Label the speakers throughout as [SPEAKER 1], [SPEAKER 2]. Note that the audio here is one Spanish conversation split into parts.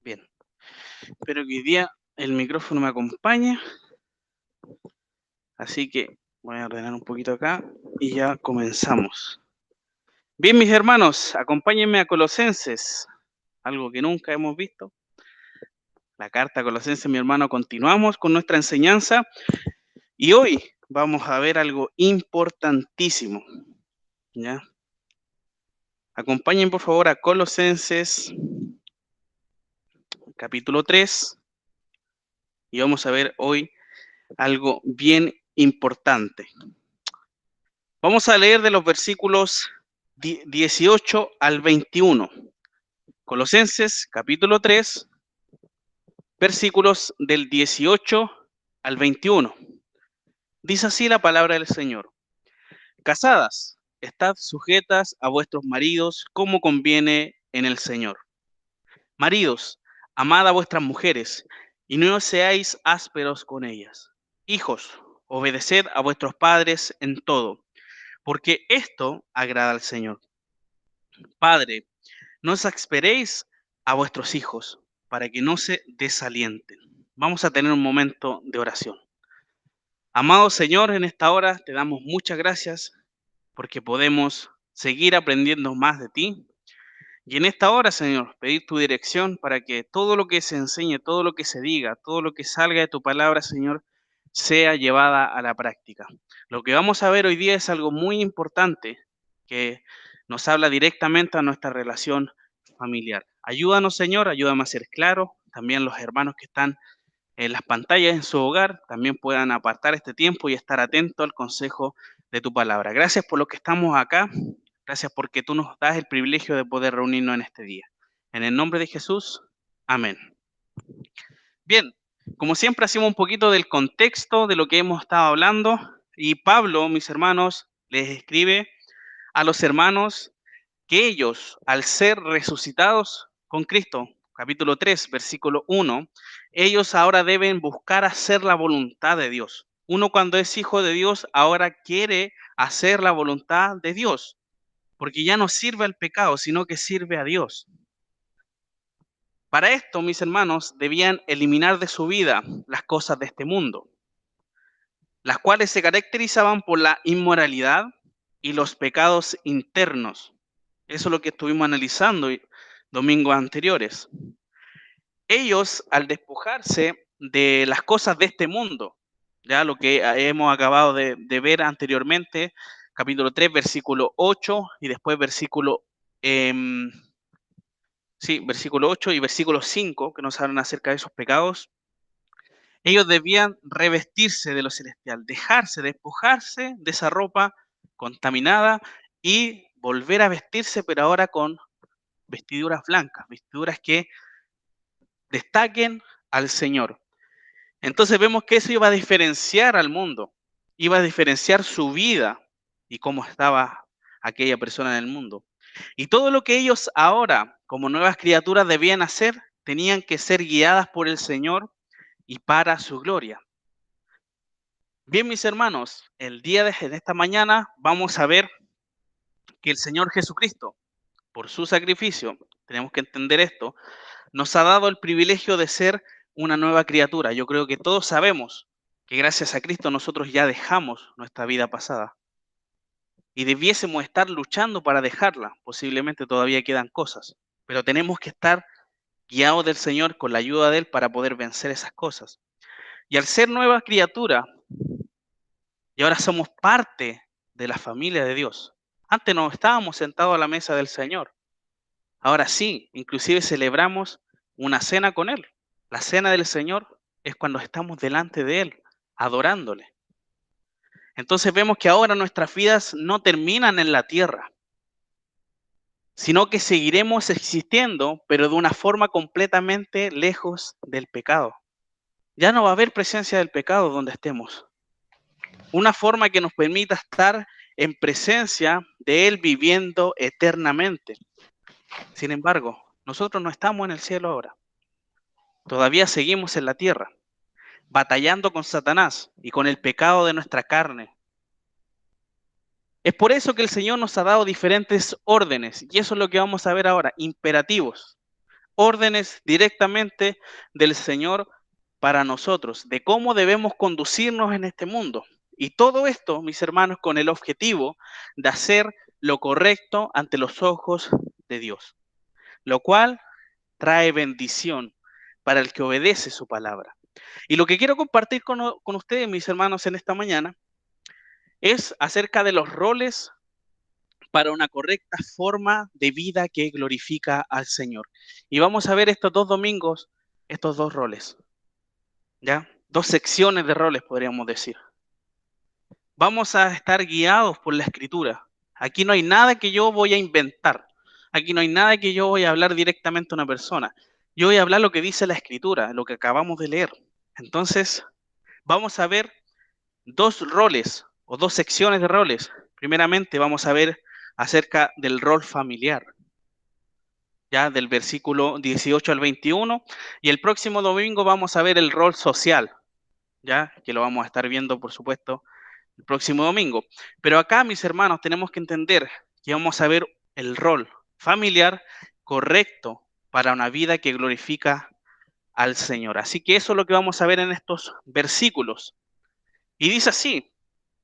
[SPEAKER 1] Bien, espero que hoy día el micrófono me acompañe, así que voy a ordenar un poquito acá y ya comenzamos. Bien, mis hermanos, acompáñenme a Colosenses, algo que nunca hemos visto. La carta a Colosenses, mi hermano, continuamos con nuestra enseñanza y hoy vamos a ver algo importantísimo, ¿ya? Acompáñenme por favor a Colosenses capítulo 3 y vamos a ver hoy algo bien importante. Vamos a leer de los versículos 18 al 21. Colosenses capítulo 3, versículos del 18 al 21. Dice así la palabra del Señor. Casadas, estad sujetas a vuestros maridos como conviene en el Señor. Maridos, amad a vuestras mujeres y no seáis ásperos con ellas. Hijos, obedeced a vuestros padres en todo, porque esto agrada al Señor. Padre, no exasperéis a vuestros hijos para que no se desalienten. Vamos a tener un momento de oración. Amado Señor, en esta hora te damos muchas gracias porque podemos seguir aprendiendo más de ti. Y en esta hora, Señor, pedir tu dirección para que todo lo que se enseñe, todo lo que se diga, todo lo que salga de tu palabra, Señor, sea llevada a la práctica. Lo que vamos a ver hoy día es algo muy importante que nos habla directamente a nuestra relación familiar. Ayúdanos, Señor, ayúdame a ser claro. También los hermanos que están en las pantallas en su hogar también puedan apartar este tiempo y estar atentos al consejo de tu palabra. Gracias por lo que estamos acá. Gracias porque tú nos das el privilegio de poder reunirnos en este día. En el nombre de Jesús, amén. Bien, como siempre hacemos un poquito del contexto de lo que hemos estado hablando y Pablo, mis hermanos, les escribe a los hermanos que ellos, al ser resucitados con Cristo, capítulo 3, versículo 1, ellos ahora deben buscar hacer la voluntad de Dios. Uno cuando es hijo de Dios ahora quiere hacer la voluntad de Dios, porque ya no sirve al pecado, sino que sirve a Dios. Para esto, mis hermanos, debían eliminar de su vida las cosas de este mundo, las cuales se caracterizaban por la inmoralidad y los pecados internos. Eso es lo que estuvimos analizando domingos anteriores. Ellos, al despojarse de las cosas de este mundo, ya lo que hemos acabado de ver anteriormente, capítulo 3, versículo 8 y después versículo 8 y versículo 5, que nos hablan acerca de esos pecados, ellos debían revestirse de lo celestial, dejarse, despojarse de esa ropa contaminada y volver a vestirse, pero ahora con vestiduras blancas, vestiduras que destaquen al Señor. Entonces vemos que eso iba a diferenciar al mundo, iba a diferenciar su vida y cómo estaba aquella persona en el mundo. Y todo lo que ellos ahora, como nuevas criaturas, debían hacer, tenían que ser guiadas por el Señor y para su gloria. Bien, mis hermanos, el día de esta mañana vamos a ver que el Señor Jesucristo, por su sacrificio, tenemos que entender esto, nos ha dado el privilegio de ser una nueva criatura. Yo creo que todos sabemos que gracias a Cristo nosotros ya dejamos nuestra vida pasada y debiésemos estar luchando para dejarla. Posiblemente todavía quedan cosas, pero tenemos que estar guiados del Señor con la ayuda de Él para poder vencer esas cosas. Y al ser nueva criatura, y ahora somos parte de la familia de Dios. Antes no estábamos sentados a la mesa del Señor. Ahora sí, inclusive celebramos una cena con Él. La cena del Señor es cuando estamos delante de Él, adorándole. Entonces vemos que ahora nuestras vidas no terminan en la tierra, sino que seguiremos existiendo, pero de una forma completamente lejos del pecado. Ya no va a haber presencia del pecado donde estemos. Una forma que nos permita estar en presencia de Él viviendo eternamente. Sin embargo, nosotros no estamos en el cielo ahora. Todavía seguimos en la tierra, batallando con Satanás y con el pecado de nuestra carne. Es por eso que el Señor nos ha dado diferentes órdenes, y eso es lo que vamos a ver ahora, imperativos. órdenes directamente del Señor para nosotros, de cómo debemos conducirnos en este mundo. Y todo esto, mis hermanos, con el objetivo de hacer lo correcto ante los ojos de Dios, lo cual trae bendición para el que obedece su palabra. Y lo que quiero compartir con ustedes, mis hermanos, en esta mañana, es acerca de los roles para una correcta forma de vida que glorifica al Señor. Y vamos a ver estos 2 domingos, estos 2 roles, ¿ya? 2 secciones de roles, podríamos decir. Vamos a estar guiados por la Escritura. Aquí no hay nada que yo voy a inventar. Aquí no hay nada que yo voy a hablar directamente a una persona. Yo voy a hablar lo que dice la Escritura, lo que acabamos de leer. Entonces, vamos a ver 2 roles o 2 secciones de roles. Primeramente, vamos a ver acerca del rol familiar, ya del versículo 18 al 21, y el próximo domingo vamos a ver el rol social, ya que lo vamos a estar viendo, por supuesto, el próximo domingo. Pero acá, mis hermanos, tenemos que entender que vamos a ver el rol familiar correcto para una vida que glorifica al Señor. Así que eso es lo que vamos a ver en estos versículos. Y dice así,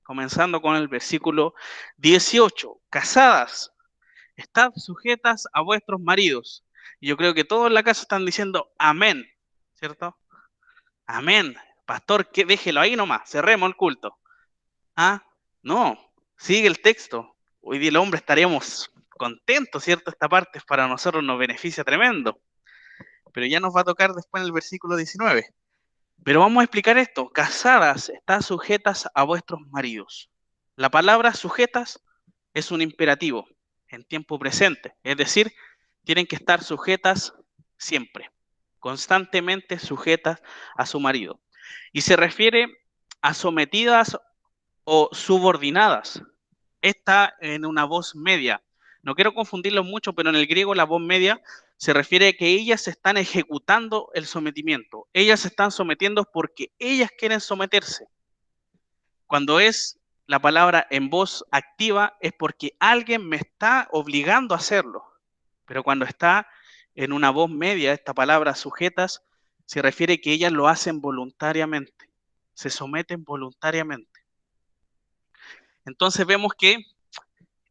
[SPEAKER 1] comenzando con el versículo 18: casadas, estad sujetas a vuestros maridos. Y yo creo que todos en la casa están diciendo amén, ¿cierto? Amén. Pastor, que déjelo ahí nomás, cerremos el culto. Ah, no, sigue el texto. Hoy día el hombre estaríamos contentos, ¿cierto? Esta parte para nosotros nos beneficia tremendo. Pero ya nos va a tocar después en el versículo 19. Pero vamos a explicar esto. Casadas, estad sujetas a vuestros maridos. La palabra sujetas es un imperativo en tiempo presente. Es decir, tienen que estar sujetas siempre, constantemente sujetas a su marido. Y se refiere a sometidas o subordinadas. Está en una voz media. No quiero confundirlo mucho, pero en el griego la voz media se refiere a que ellas están ejecutando el sometimiento. Ellas se están sometiendo porque ellas quieren someterse. Cuando es la palabra en voz activa es porque alguien me está obligando a hacerlo. Pero cuando está en una voz media, esta palabra sujetas, se refiere a que ellas lo hacen voluntariamente, se someten voluntariamente. Entonces vemos que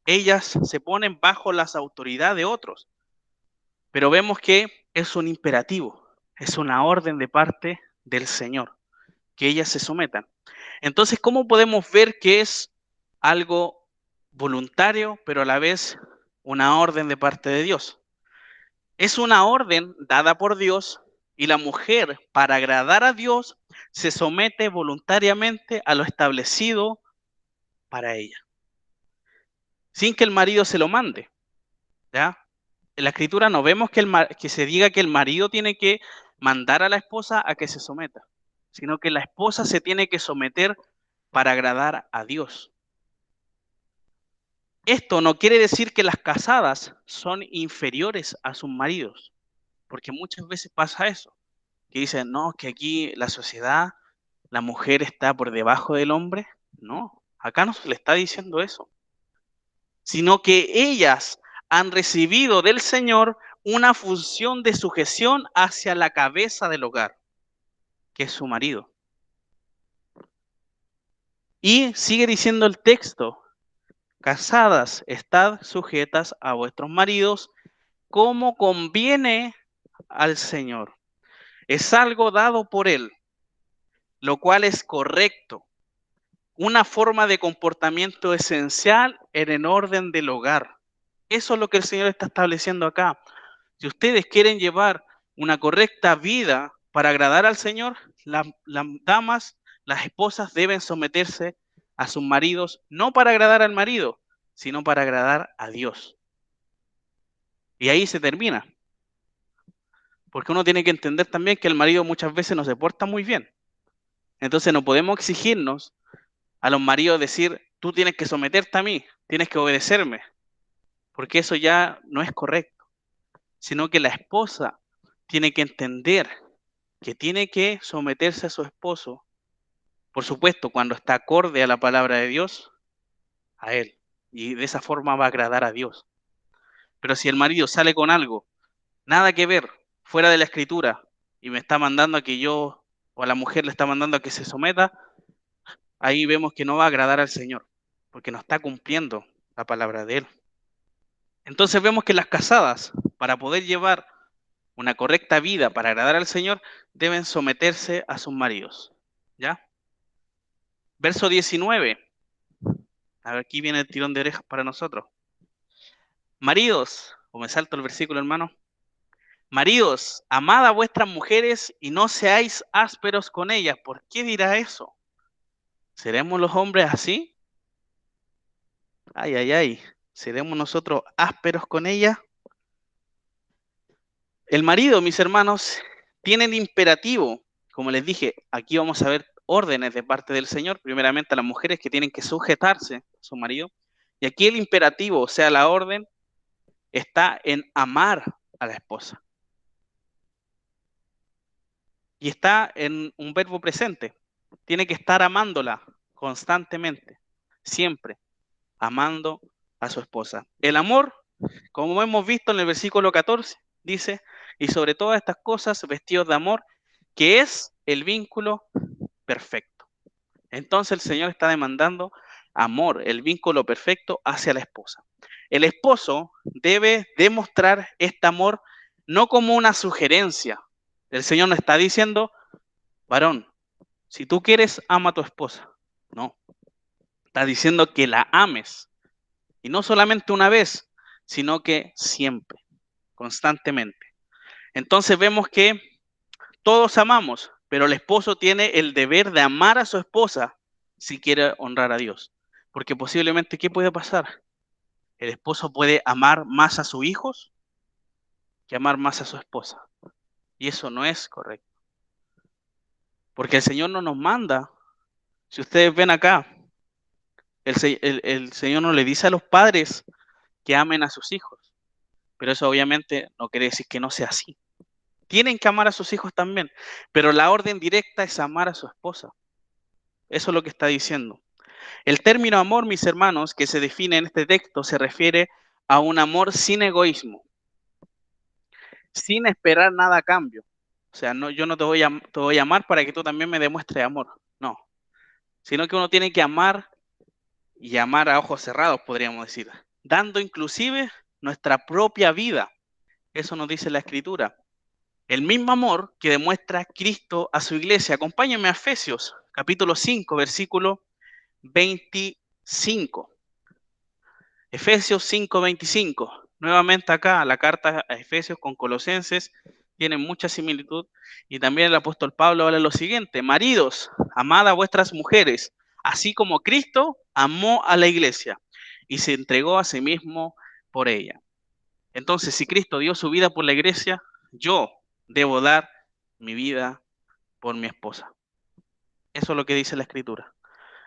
[SPEAKER 1] ellas se ponen bajo las autoridades de otros, pero vemos que es un imperativo, es una orden de parte del Señor, que ellas se sometan. Entonces, ¿cómo podemos ver que es algo voluntario, pero a la vez una orden de parte de Dios? Es una orden dada por Dios y la mujer, para agradar a Dios, se somete voluntariamente a lo establecido para ella, sin que el marido se lo mande, ¿ya? En la escritura no vemos que se diga que el marido tiene que mandar a la esposa a que se someta, sino que la esposa se tiene que someter para agradar a Dios. Esto no quiere decir que las casadas son inferiores a sus maridos, porque muchas veces pasa eso, que dicen, no, que aquí la sociedad, la mujer está por debajo del hombre. No, acá no se le está diciendo eso, sino que ellas han recibido del Señor una función de sujeción hacia la cabeza del hogar, que es su marido. Y sigue diciendo el texto, casadas, estad sujetas a vuestros maridos como conviene al Señor. Es algo dado por Él, lo cual es correcto, una forma de comportamiento esencial en el orden del hogar. Eso es lo que el Señor está estableciendo acá. Si ustedes quieren llevar una correcta vida para agradar al Señor, las damas, las esposas deben someterse a sus maridos, no para agradar al marido, sino para agradar a Dios. Y ahí se termina. Porque uno tiene que entender también que el marido muchas veces no se porta muy bien. Entonces no podemos exigirnos a los maridos decir, tú tienes que someterte a mí, tienes que obedecerme, porque eso ya no es correcto, sino que la esposa tiene que entender que tiene que someterse a su esposo, por supuesto, cuando está acorde a la palabra de Dios, a él, y de esa forma va a agradar a Dios. Pero si el marido sale con algo, nada que ver, fuera de la escritura y me está mandando a que yo, o a la mujer le está mandando a que se someta, ahí vemos que no va a agradar al Señor, porque no está cumpliendo la palabra de Él. Entonces vemos que las casadas, para poder llevar una correcta vida, para agradar al Señor, deben someterse a sus maridos. ¿Ya? Verso 19. A ver, aquí viene el tirón de orejas para nosotros. Maridos, o me salto el versículo, hermano. Maridos, amad a vuestras mujeres y no seáis ásperos con ellas. ¿Por qué dirá eso? ¿Seremos los hombres así? Ay, ay, ay. ¿Seremos nosotros ásperos con ellas? El marido, mis hermanos, tiene el imperativo. Como les dije, aquí vamos a ver órdenes de parte del Señor. Primeramente a las mujeres que tienen que sujetarse a su marido. Y aquí el imperativo, o sea, la orden, está en amar a la esposa. Y está en un verbo presente. Tiene que estar amándola constantemente, siempre, amando a su esposa. El amor, como hemos visto en el versículo 14, dice, y sobre todas estas cosas, vestidos de amor, que es el vínculo perfecto. Entonces el Señor está demandando amor, el vínculo perfecto hacia la esposa. El esposo debe demostrar este amor no como una sugerencia. El Señor no está diciendo, varón, si tú quieres, ama a tu esposa. No, está diciendo que la ames. Y no solamente una vez, sino que siempre, constantemente. Entonces vemos que todos amamos, pero el esposo tiene el deber de amar a su esposa si quiere honrar a Dios. Porque posiblemente, ¿qué puede pasar? El esposo puede amar más a sus hijos que amar más a su esposa. Y eso no es correcto. Porque el Señor no nos manda. Si ustedes ven acá, el Señor no le dice a los padres que amen a sus hijos. Pero eso obviamente no quiere decir que no sea así. Tienen que amar a sus hijos también, pero la orden directa es amar a su esposa. Eso es lo que está diciendo. El término amor, mis hermanos, que se define en este texto, se refiere a un amor sin egoísmo, sin esperar nada a cambio. O sea, no, yo no te voy a amar para que tú también me demuestres amor. No, sino que uno tiene que amar y amar a ojos cerrados, podríamos decir, dando inclusive nuestra propia vida. Eso nos dice la Escritura. El mismo amor que demuestra Cristo a su iglesia. Acompáñenme a Efesios, capítulo 5, versículo 25. Efesios 5, 25. Nuevamente acá la carta a Efesios con Colosenses tiene mucha similitud y también el apóstol Pablo habla lo siguiente: maridos, amad a vuestras mujeres, así como Cristo amó a la iglesia y se entregó a sí mismo por ella. Entonces, si Cristo dio su vida por la iglesia, yo debo dar mi vida por mi esposa. Eso es lo que dice la Escritura.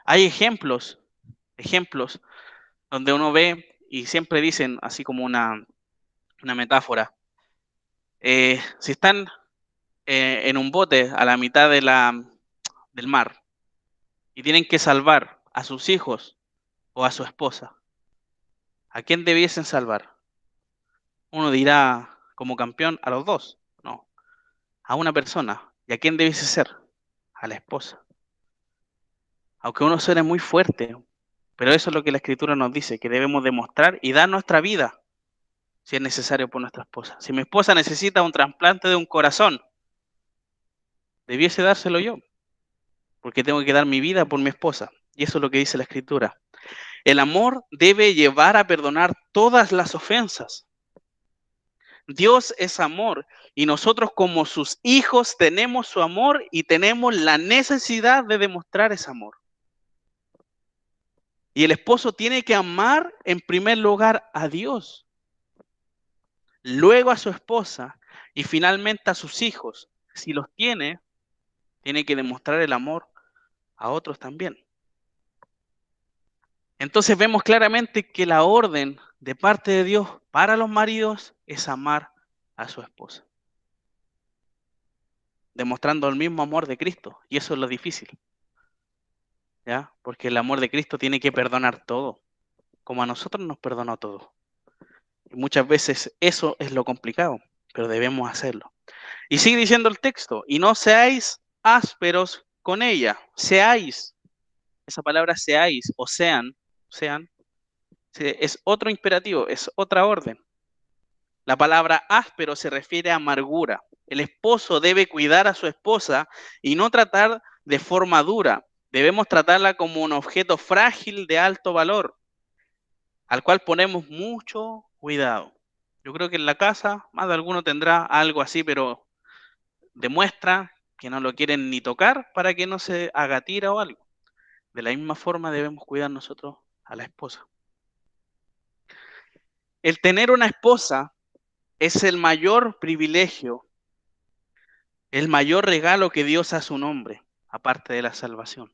[SPEAKER 1] Hay ejemplos donde uno ve y siempre dicen, así como una metáfora, si están en un bote a la mitad del mar y tienen que salvar a sus hijos o a su esposa, ¿a quién debiesen salvar? Uno dirá como campeón a los dos, no, a una persona. ¿Y a quién debiese ser? A la esposa. Aunque uno suene muy fuerte, pero eso es lo que la Escritura nos dice, que debemos demostrar y dar nuestra vida si es necesario por nuestra esposa. Si mi esposa necesita un trasplante de un corazón, debiese dárselo yo, porque tengo que dar mi vida por mi esposa. Y eso es lo que dice la Escritura. El amor debe llevar a perdonar todas las ofensas. Dios es amor y nosotros como sus hijos tenemos su amor y tenemos la necesidad de demostrar ese amor. Y el esposo tiene que amar en primer lugar a Dios, luego a su esposa y finalmente a sus hijos. Si los tiene, tiene que demostrar el amor a otros también. Entonces vemos claramente que la orden de parte de Dios para los maridos es amar a su esposa, demostrando el mismo amor de Cristo. Y eso es lo difícil, ¿ya? Porque el amor de Cristo tiene que perdonar todo, como a nosotros nos perdonó todo. Y muchas veces eso es lo complicado, pero debemos hacerlo. Y sigue diciendo el texto, y no seáis ásperos con ella, seáis, esa palabra seáis o sean, es otro imperativo, es otra orden. La palabra áspero se refiere a amargura. El esposo debe cuidar a su esposa y no tratar de forma dura. Debemos tratarla como un objeto frágil de alto valor, al cual ponemos mucho cuidado. Yo creo que en la casa más de alguno tendrá algo así, pero demuestra que no lo quieren ni tocar para que no se haga tira o algo. De la misma forma debemos cuidar nosotros a la esposa. El tener una esposa es el mayor privilegio, el mayor regalo que Dios hace a un hombre, aparte de la salvación.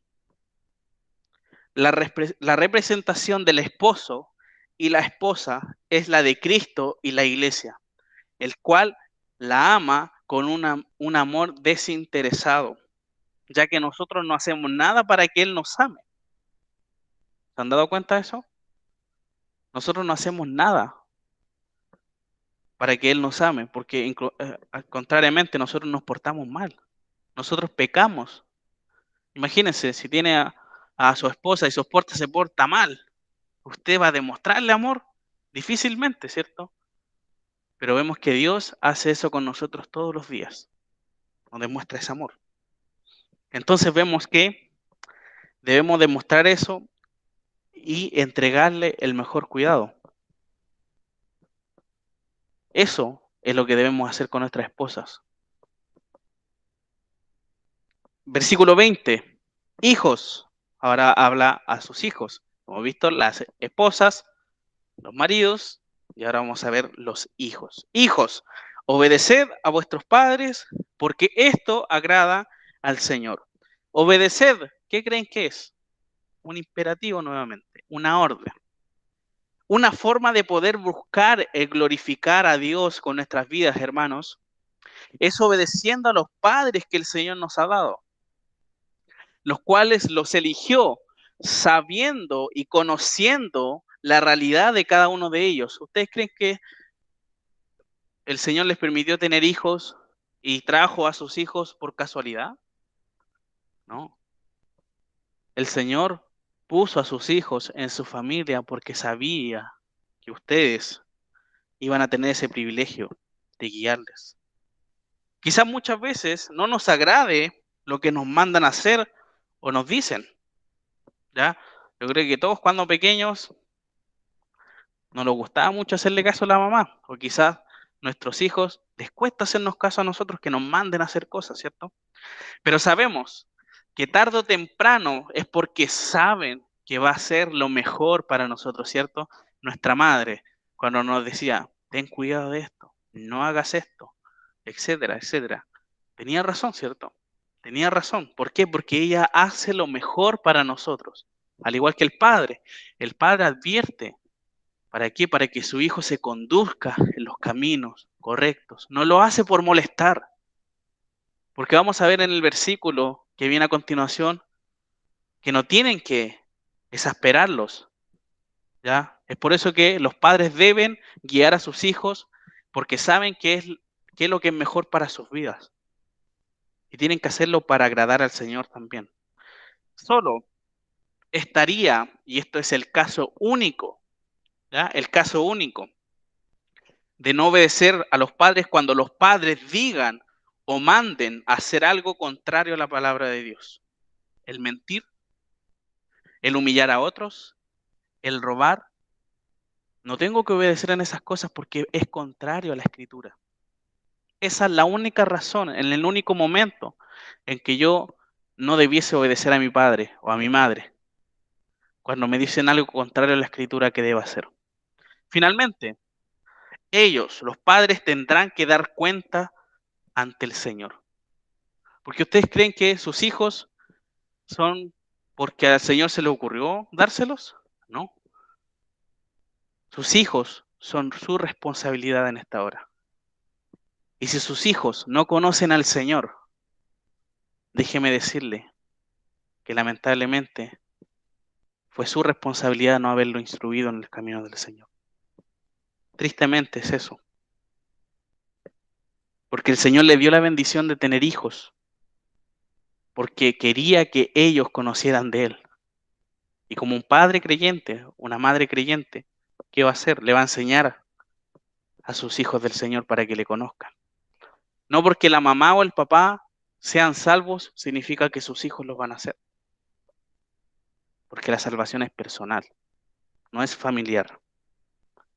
[SPEAKER 1] La representación del esposo y la esposa es la de Cristo y la iglesia, el cual la ama con un amor desinteresado, ya que nosotros no hacemos nada para que Él nos ame. ¿Se han dado cuenta de eso? Nosotros no hacemos nada para que Él nos ame, porque contrariamente nosotros nos portamos mal, nosotros pecamos. Imagínense, si tiene a su esposa y su esposa se porta mal, ¿usted va a demostrarle amor? Difícilmente, ¿cierto? Pero vemos que Dios hace eso con nosotros todos los días, nos demuestra ese amor. Entonces vemos que debemos demostrar eso y entregarle el mejor cuidado. Eso es lo que debemos hacer con nuestras esposas. Versículo 20. Hijos. Ahora habla a sus hijos. Como visto, las esposas, los maridos, y ahora vamos a ver los hijos. Hijos, obedeced a vuestros padres, porque esto agrada al Señor. Obedeced, ¿qué creen que es? Un imperativo nuevamente, una orden. Una forma de poder buscar el glorificar a Dios con nuestras vidas, hermanos, es obedeciendo a los padres que el Señor nos ha dado, los cuales los eligió sabiendo y conociendo la realidad de cada uno de ellos. ¿Ustedes creen que el Señor les permitió tener hijos y trajo a sus hijos por casualidad? No. El Señor puso a sus hijos en su familia porque sabía que ustedes iban a tener ese privilegio de guiarles. Quizás muchas veces no nos agrade lo que nos mandan a hacer o nos dicen, ¿ya? Yo creo que todos cuando pequeños no nos gustaba mucho hacerle caso a la mamá, o quizás nuestros hijos les cuesta hacernos caso a nosotros que nos manden a hacer cosas, ¿cierto? Pero sabemos que tarde o temprano es porque saben que va a ser lo mejor para nosotros, ¿cierto? Nuestra madre, cuando nos decía, ten cuidado de esto, no hagas esto, etcétera, etcétera. Tenía razón, ¿cierto? Tenía razón. ¿Por qué? Porque ella hace lo mejor para nosotros. Al igual que el padre. El padre advierte. ¿Para qué? Para que su hijo se conduzca en los caminos correctos. No lo hace por molestar. Porque vamos a ver en el versículo que viene a continuación que no tienen que exasperarlos, ¿ya? Es por eso que los padres deben guiar a sus hijos porque saben qué es lo que es mejor para sus vidas. Y tienen que hacerlo para agradar al Señor también. Solo estaría, y esto es el caso único, ¿ya? El caso único de no obedecer a los padres cuando los padres digan o manden a hacer algo contrario a la palabra de Dios. El mentir, el humillar a otros, el robar. No tengo que obedecer en esas cosas porque es contrario a la escritura. Esa es la única razón, en el único momento en que yo no debiese obedecer a mi padre o a mi madre, cuando me dicen algo contrario a la escritura que deba hacer. Finalmente, ellos, los padres, tendrán que dar cuenta ante el Señor. Porque ustedes creen que sus hijos son porque al Señor se le ocurrió dárselos. No. Sus hijos son su responsabilidad en esta hora. Y si sus hijos no conocen al Señor, déjeme decirle que lamentablemente fue su responsabilidad no haberlo instruido en el camino del Señor. Tristemente es eso. porque el Señor le dio la bendición de tener hijos, porque quería que ellos conocieran de Él. Y como un padre creyente, una madre creyente, ¿qué va a hacer? Le va a enseñar a sus hijos del Señor para que le conozcan. No porque la mamá o el papá sean salvos, significa que sus hijos los van a hacer, porque la salvación es personal, no es familiar.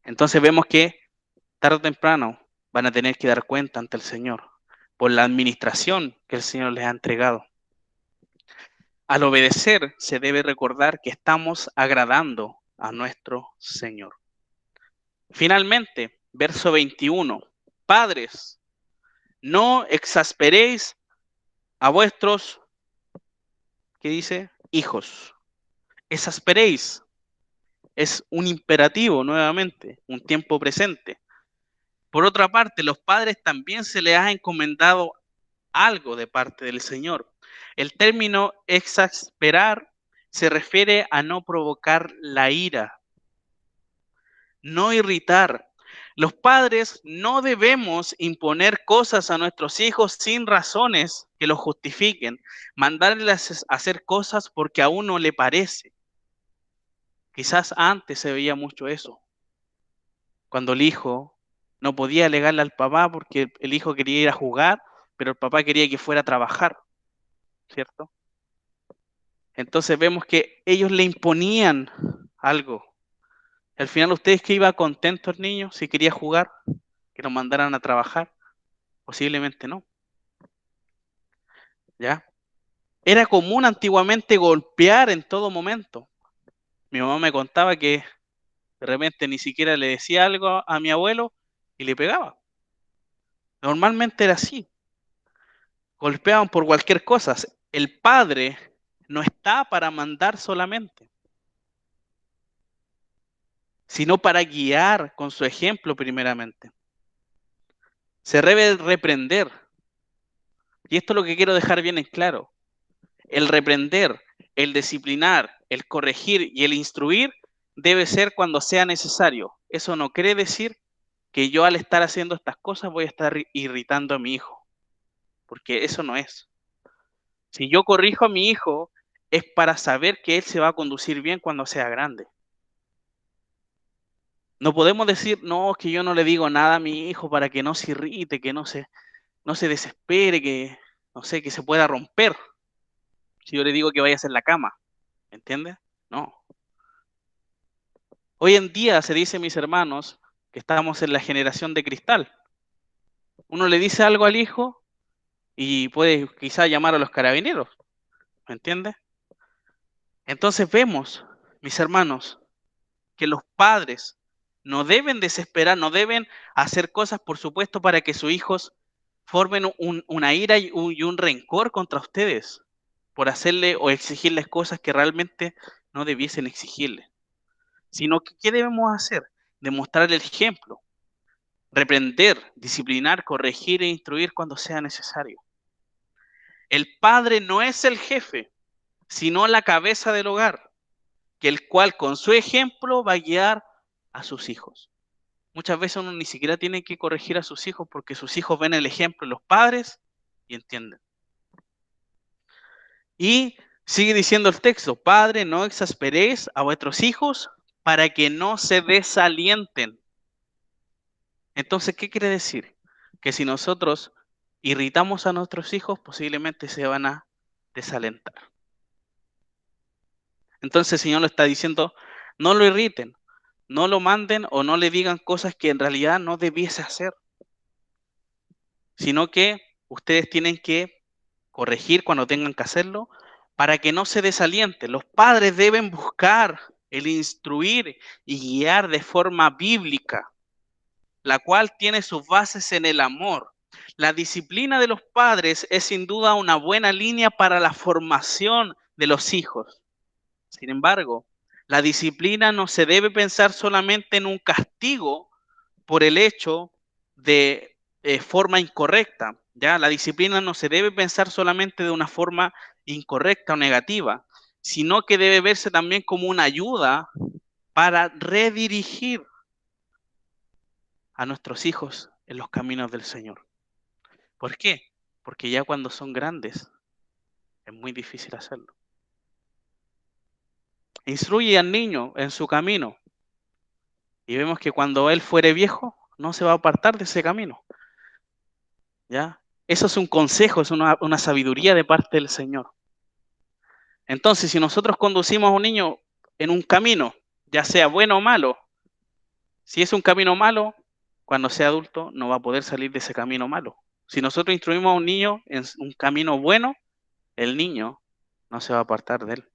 [SPEAKER 1] Entonces vemos que tarde o temprano van a tener que dar cuenta ante el Señor por la administración que el Señor les ha entregado. Al obedecer se debe recordar que estamos agradando a nuestro Señor. Finalmente, verso 21. Padres, no exasperéis a vuestros, ¿qué dice? Hijos. Exasperéis. Es un imperativo nuevamente, un tiempo presente. Por otra parte, los padres también se les ha encomendado algo de parte del Señor. El término exasperar se refiere a no provocar la ira, no irritar. Los padres no debemos imponer cosas a nuestros hijos sin razones que lo justifiquen, mandarles a hacer cosas porque a uno le parece. Quizás antes se veía mucho eso, cuando el hijo no podía alegarle al papá porque el hijo quería ir a jugar, pero el papá quería que fuera a trabajar, ¿cierto? Entonces vemos que ellos le imponían algo. Al final, ¿ustedes qué iba contento el niño si quería jugar? ¿Que lo mandaran a trabajar? Posiblemente no, ¿ya? Era común antiguamente golpear en todo momento. Mi mamá me contaba que de repente ni siquiera le decía algo a mi abuelo y le pegaba. Normalmente era así. Golpeaban por cualquier cosa. El padre no está para mandar solamente, sino para guiar con su ejemplo primeramente. Se debe reprender. Y esto es lo que quiero dejar bien en claro. El reprender, el disciplinar, el corregir y el instruir debe ser cuando sea necesario. Eso no quiere decir que yo al estar haciendo estas cosas voy a estar irritando a mi hijo, porque eso no es. Si yo corrijo a mi hijo es para saber que él se va a conducir bien cuando sea grande. No podemos decir, no, es que yo no le digo nada a mi hijo para que no se irrite, que no se desespere, que no sé, que se pueda romper. Si yo le digo que vaya a hacer la cama, ¿entiendes? No. Hoy en día se dice, mis hermanos, que estamos en la generación de cristal. Uno le dice algo al hijo y puede quizá llamar a los carabineros, ¿me entiendes? Entonces vemos, mis hermanos, que los padres no deben desesperar, no deben hacer cosas, por supuesto, para que sus hijos formen una ira y un rencor contra ustedes por hacerle o exigirles cosas que realmente no debiesen exigirles. Sino que, ¿qué debemos hacer? Demostrar el ejemplo, reprender, disciplinar, corregir e instruir cuando sea necesario. El padre no es el jefe, sino la cabeza del hogar, que el cual con su ejemplo va a guiar a sus hijos. Muchas veces uno ni siquiera tiene que corregir a sus hijos porque sus hijos ven el ejemplo de los padres y entienden. Y sigue diciendo el texto, padre, no exasperéis a vuestros hijos para que no se desalienten. Entonces, ¿qué quiere decir? Que si nosotros irritamos a nuestros hijos, posiblemente se van a desalentar. Entonces el Señor lo está diciendo, no lo irriten, no lo manden o no le digan cosas que en realidad no debiese hacer, sino que ustedes tienen que corregir cuando tengan que hacerlo para que no se desalienten. Los padres deben buscar el instruir y guiar de forma bíblica, la cual tiene sus bases en el amor. La disciplina de los padres es sin duda una buena línea para la formación de los hijos. Sin embargo, la disciplina no se debe pensar solamente en un castigo por el hecho de forma incorrecta. ¿Ya? La disciplina no se debe pensar solamente de una forma incorrecta o negativa, sino que debe verse también como una ayuda para redirigir a nuestros hijos en los caminos del Señor. ¿Por qué? Porque ya cuando son grandes es muy difícil hacerlo. Instruye al niño en su camino y vemos que cuando él fuere viejo no se va a apartar de ese camino, ¿ya? Eso es un consejo, es una sabiduría de parte del Señor. Entonces, si nosotros conducimos a un niño en un camino, ya sea bueno o malo, si es un camino malo, cuando sea adulto no va a poder salir de ese camino malo. Si nosotros instruimos a un niño en un camino bueno, el niño no se va a apartar de él.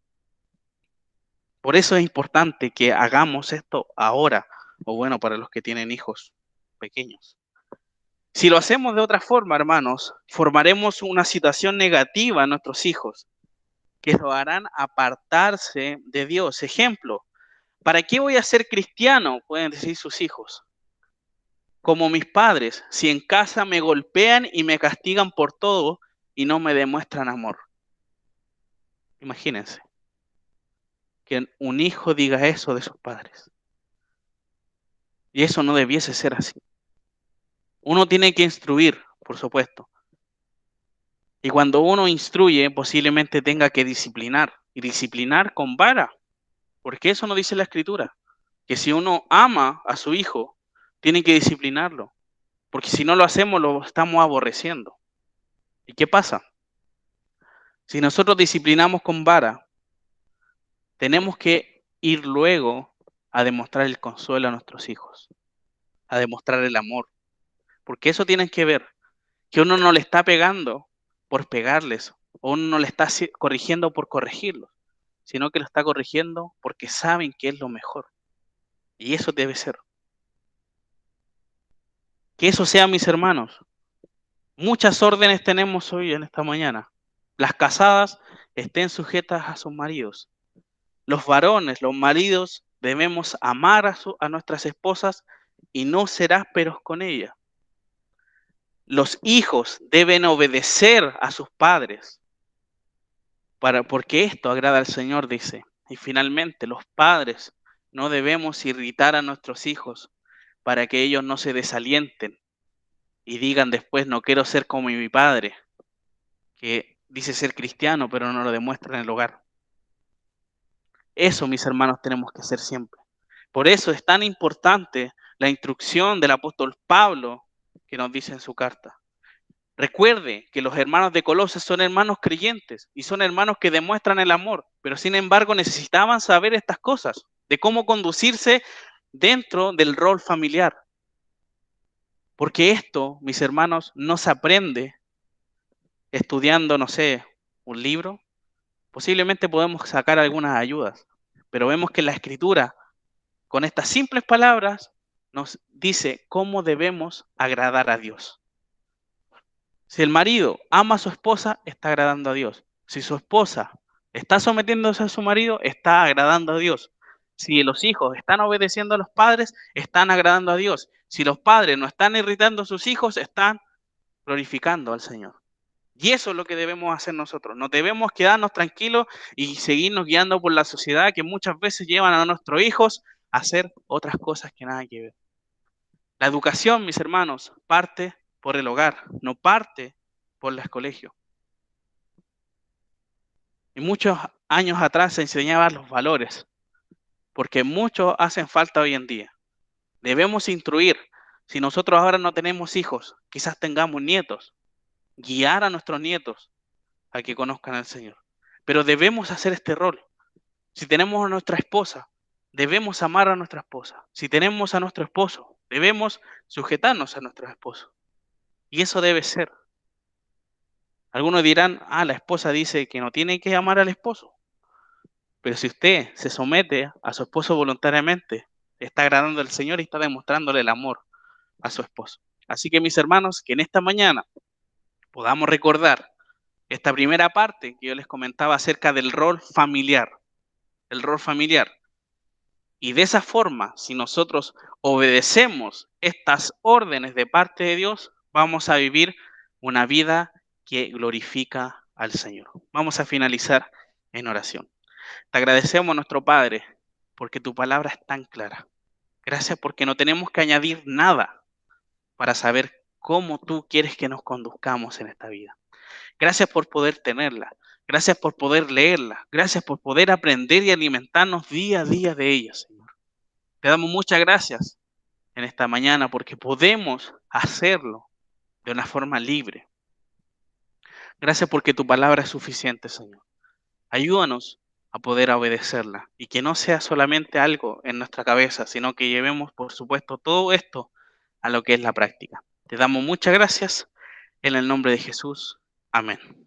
[SPEAKER 1] Por eso es importante que hagamos esto ahora, o bueno, para los que tienen hijos pequeños. Si lo hacemos de otra forma, hermanos, formaremos una situación negativa a nuestros hijos, que lo harán apartarse de Dios. Ejemplo, ¿para qué voy a ser cristiano? Pueden decir sus hijos. Como mis padres, si en casa me golpean y me castigan por todo y no me demuestran amor. Imagínense que un hijo diga eso de sus padres. Y eso no debiese ser así. Uno tiene que instruir, por supuesto. Y cuando uno instruye, posiblemente tenga que disciplinar. Y disciplinar con vara. Porque eso no dice la escritura. Que si uno ama a su hijo, tiene que disciplinarlo. Porque si no lo hacemos, lo estamos aborreciendo. ¿Y qué pasa? Si nosotros disciplinamos con vara, tenemos que ir luego a demostrar el consuelo a nuestros hijos, a demostrar el amor. Porque eso tienen que ver, que uno no le está pegando por pegarles, o uno no le está corrigiendo por corregirlos, sino que lo está corrigiendo porque saben que es lo mejor. Y eso debe ser. Que eso sea, mis hermanos. Muchas órdenes tenemos hoy en esta mañana. Las casadas estén sujetas a sus maridos. Los varones, los maridos, debemos amar a nuestras esposas y no ser ásperos con ellas. Los hijos deben obedecer a sus padres, porque esto agrada al Señor, dice. Y finalmente, los padres no debemos irritar a nuestros hijos para que ellos no se desalienten y digan después, no quiero ser como mi padre, que dice ser cristiano, pero no lo demuestra en el hogar. Eso, mis hermanos, tenemos que hacer siempre. Por eso es tan importante la instrucción del apóstol Pablo que nos dice en su carta. Recuerde que los hermanos de Colosas son hermanos creyentes y son hermanos que demuestran el amor, pero sin embargo necesitaban saber estas cosas, de cómo conducirse dentro del rol familiar. Porque esto, mis hermanos, no se aprende estudiando, no sé, un libro. Posiblemente podemos sacar algunas ayudas, pero vemos que la escritura, con estas simples palabras, nos dice cómo debemos agradar a Dios. Si el marido ama a su esposa, está agradando a Dios. Si su esposa está sometiéndose a su marido, está agradando a Dios. Si los hijos están obedeciendo a los padres, están agradando a Dios. Si los padres no están irritando a sus hijos, están glorificando al Señor. Y eso es lo que debemos hacer nosotros. No debemos quedarnos tranquilos y seguirnos guiando por la sociedad que muchas veces llevan a nuestros hijos a hacer otras cosas que nada que ver. La educación, mis hermanos, parte por el hogar, no parte por los colegios. Y muchos años atrás se enseñaban los valores, porque muchos hacen falta hoy en día. Debemos instruir. Si nosotros ahora no tenemos hijos, quizás tengamos nietos, guiar a nuestros nietos a que conozcan al Señor. Pero debemos hacer este rol. Si tenemos a nuestra esposa, debemos amar a nuestra esposa. Si tenemos a nuestro esposo, debemos sujetarnos a nuestro esposo. Y eso debe ser. Algunos dirán, la esposa dice que no tiene que amar al esposo. Pero si usted se somete a su esposo voluntariamente, está agradando al Señor y está demostrándole el amor a su esposo. Así que mis hermanos, que en esta mañana podamos recordar esta primera parte que yo les comentaba acerca del rol familiar, el rol familiar. Y de esa forma, si nosotros obedecemos estas órdenes de parte de Dios, vamos a vivir una vida que glorifica al Señor. Vamos a finalizar en oración. Te agradecemos, nuestro Padre, porque tu palabra es tan clara. Gracias porque no tenemos que añadir nada para saber cómo tú quieres que nos conduzcamos en esta vida. Gracias por poder tenerla. Gracias por poder leerla. Gracias por poder aprender y alimentarnos día a día de ella, Señor. Te damos muchas gracias en esta mañana porque podemos hacerlo de una forma libre. Gracias porque tu palabra es suficiente, Señor. Ayúdanos a poder obedecerla y que no sea solamente algo en nuestra cabeza, sino que llevemos, por supuesto, todo esto a lo que es la práctica. Te damos muchas gracias en el nombre de Jesús. Amén.